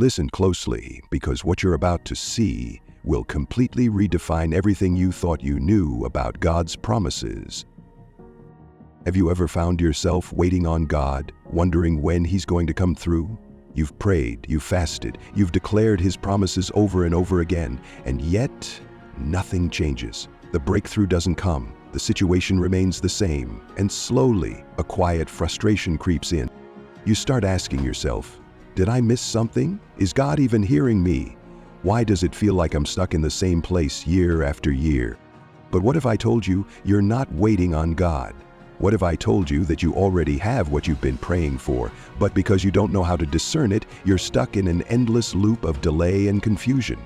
Listen closely, because what you're about to see will completely redefine everything you thought you knew about God's promises. Have you ever found yourself waiting on God, wondering when He's going to come through? You've prayed, you've fasted, you've declared His promises over and over again, and yet nothing changes. The breakthrough doesn't come, the situation remains the same, and slowly a quiet frustration creeps in. You start asking yourself, did I miss something? Is God even hearing me? Why does it feel like I'm stuck in the same place year after year? But what if I told you you're not waiting on God? What if I told you that you already have what you've been praying for, but because you don't know how to discern it, you're stuck in an endless loop of delay and confusion?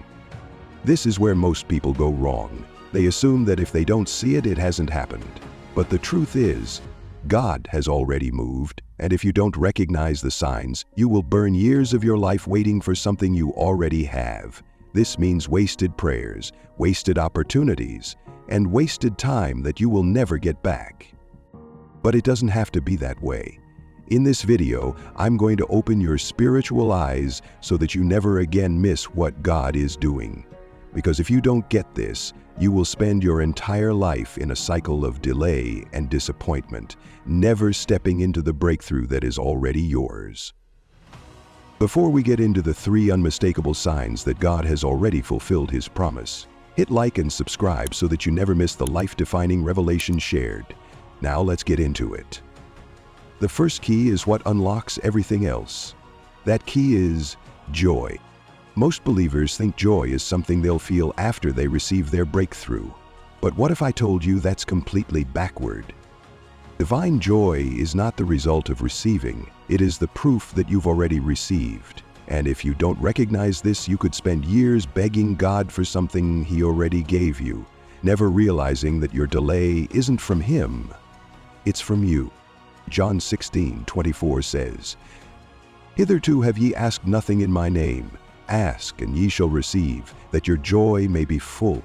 This is where most people go wrong. They assume that if they don't see it, it hasn't happened. But the truth is, God has already moved, and if you don't recognize the signs, you will burn years of your life waiting for something you already have. This means wasted prayers, wasted opportunities, and wasted time that you will never get back. But it doesn't have to be that way. In this video, I'm going to open your spiritual eyes so that you never again miss what God is doing. Because if you don't get this, you will spend your entire life in a cycle of delay and disappointment, never stepping into the breakthrough that is already yours. Before we get into the 3 unmistakable signs that God has already fulfilled His promise, hit like and subscribe so that you never miss the life-defining revelation shared. Now let's get into it. The first key is what unlocks everything else. That key is joy. Most believers think joy is something they'll feel after they receive their breakthrough. But what if I told you that's completely backward? Divine joy is not the result of receiving, it is the proof that you've already received. And if you don't recognize this, you could spend years begging God for something He already gave you, never realizing that your delay isn't from Him, it's from you. John 16:24 says, "Hitherto have ye asked nothing in my name. Ask, and ye shall receive, that your joy may be full."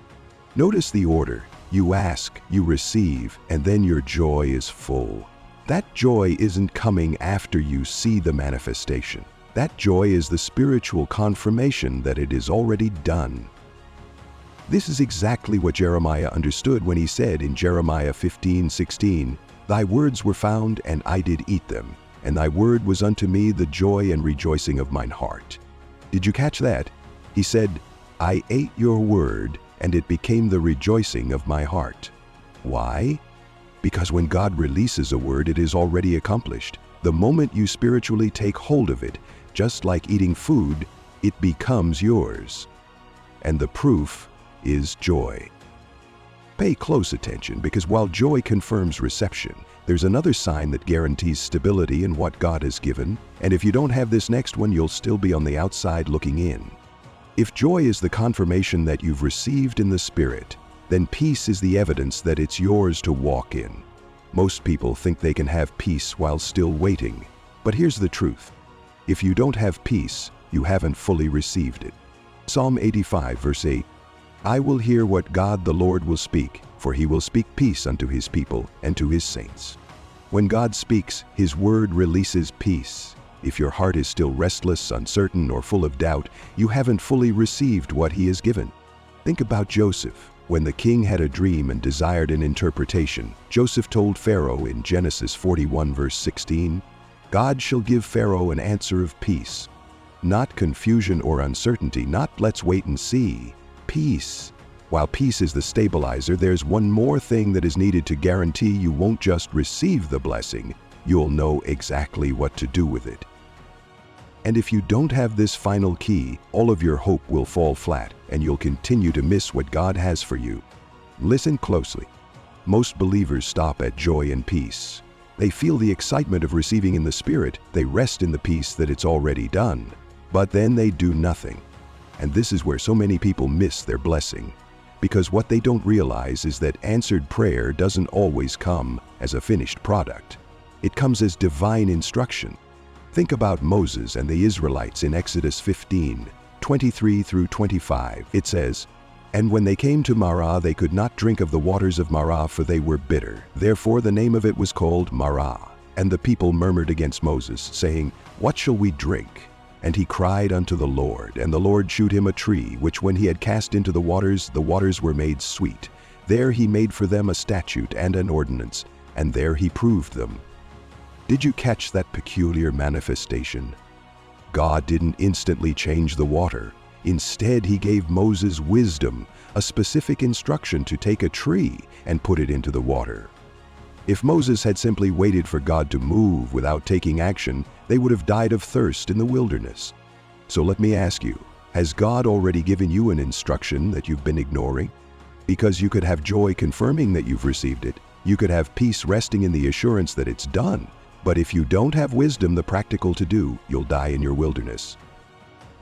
Notice the order. You ask, you receive, and then your joy is full. That joy isn't coming after you see the manifestation. That joy is the spiritual confirmation that it is already done. This is exactly what Jeremiah understood when he said in Jeremiah 15:16, "Thy words were found, and I did eat them, and thy word was unto me the joy and rejoicing of mine heart." Did you catch that? He said, "I ate your word, and it became the rejoicing of my heart." Why? Because when God releases a word, it is already accomplished. The moment you spiritually take hold of it, just like eating food, it becomes yours. And the proof is joy. Pay close attention, because while joy confirms reception, there's another sign that guarantees stability in what God has given, and if you don't have this next one, you'll still be on the outside looking in. If joy is the confirmation that you've received in the Spirit, then peace is the evidence that it's yours to walk in. Most people think they can have peace while still waiting, but here's the truth. If you don't have peace, you haven't fully received it. Psalm 85 verse 8, "I will hear what God the Lord will speak, for He will speak peace unto His people and to His saints." When God speaks, His word releases peace. If your heart is still restless, uncertain, or full of doubt, you haven't fully received what He has given. Think about Joseph. When the king had a dream and desired an interpretation, Joseph told Pharaoh in Genesis 41 verse 16, "God shall give Pharaoh an answer of peace." Not confusion or uncertainty, not "let's wait and see." Peace. While peace is the stabilizer, there's one more thing that is needed to guarantee you won't just receive the blessing, you'll know exactly what to do with it. And if you don't have this final key, all of your hope will fall flat, and you'll continue to miss what God has for you. Listen closely. Most believers stop at joy and peace. They feel the excitement of receiving in the Spirit, they rest in the peace that it's already done, but then they do nothing. And this is where so many people miss their blessing. Because what they don't realize is that answered prayer doesn't always come as a finished product. It comes as divine instruction. Think about Moses and the Israelites in Exodus 15:23 through 25. It says, "And when they came to Marah, they could not drink of the waters of Marah, for they were bitter. Therefore the name of it was called Marah. And the people murmured against Moses, saying, 'What shall we drink?' And he cried unto the Lord, and the Lord shewed him a tree, which when he had cast into the waters were made sweet. There he made for them a statute and an ordinance, and there he proved them. Did you catch that peculiar manifestation? God didn't instantly change the water. Instead, he gave Moses wisdom, a specific instruction to take a tree and put it into the water. If Moses had simply waited for God to move without taking action, they would have died of thirst in the wilderness. So let me ask you, has God already given you an instruction that you've been ignoring? Because you could have joy confirming that you've received it. You could have peace resting in the assurance that it's done. But if you don't have wisdom, the practical to do, you'll die in your wilderness.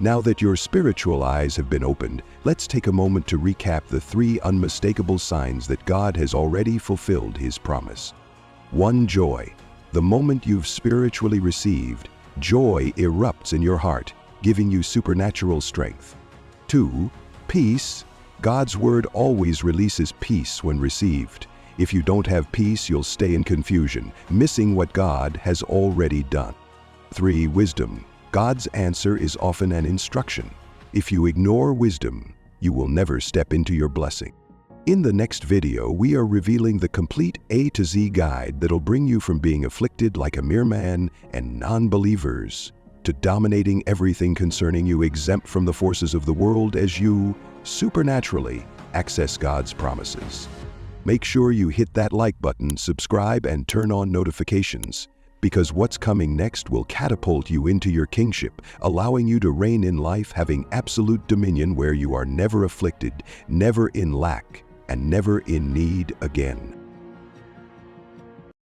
Now that your spiritual eyes have been opened, let's take a moment to recap the 3 unmistakable signs that God has already fulfilled his promise. 1. Joy. The moment you've spiritually received, joy erupts in your heart, giving you supernatural strength. 2. Peace. God's word always releases peace when received. If you don't have peace, you'll stay in confusion, missing what God has already done. 3. Wisdom. God's answer is often an instruction. If you ignore wisdom, you will never step into your blessing. In the next video, we are revealing the complete A to Z guide that'll bring you from being afflicted like a mere man and non-believers to dominating everything concerning you, exempt from the forces of the world as you supernaturally access God's promises. Make sure you hit that like button, subscribe, and turn on notifications, because what's coming next will catapult you into your kingship, allowing you to reign in life, having absolute dominion where you are never afflicted, never in lack, and never in need again.